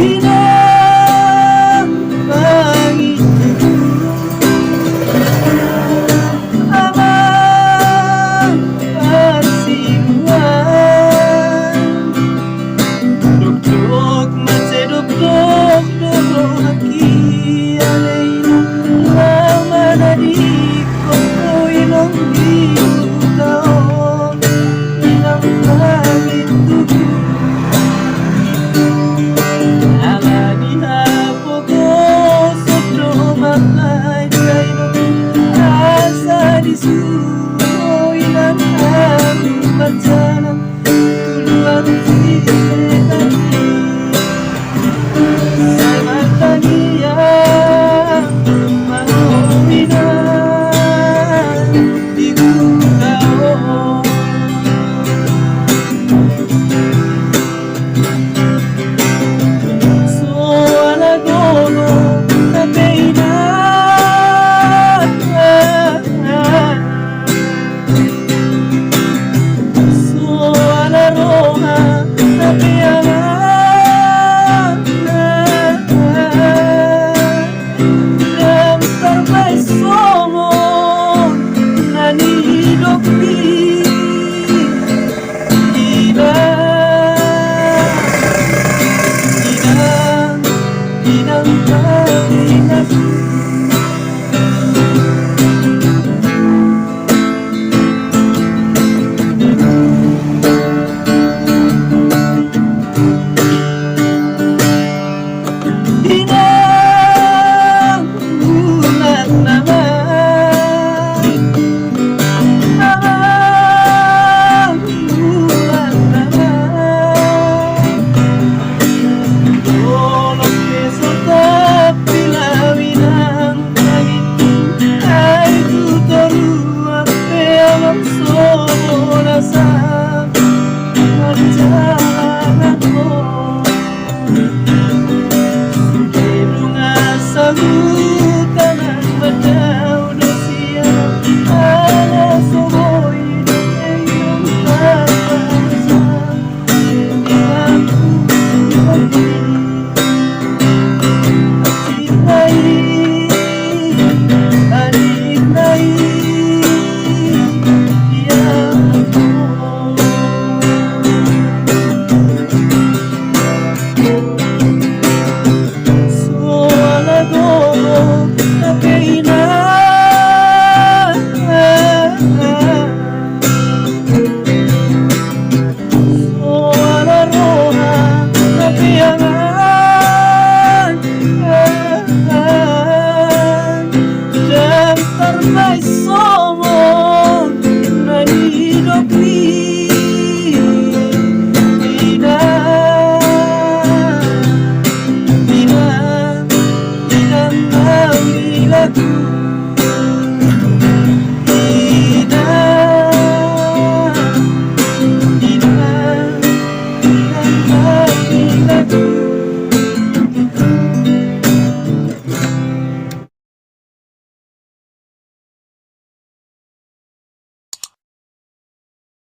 Inang Panginoon, Amang Pasiluan, Dugdug man sa dugdug, duruhaki alay laman na di ko ilang tao, ilang langit tugon. Ala dihapo ko sa dumakay kayo, asa di suo ilang aming matyanan, tuluan kita sa mataniya, manuwi na di ko kao. So alagono na pena, so alaroha na pena, yang terbay somo nanidok di inang Panginoon. Inang ulat naman, Amang ulat naman, tulog keso tapilawin ang langit ay tuturua peamang sola sa perjalanan ko. Bunga sa hutan ang madaw siya, ala sumoy na iyong pagpasa, ilang Thank you.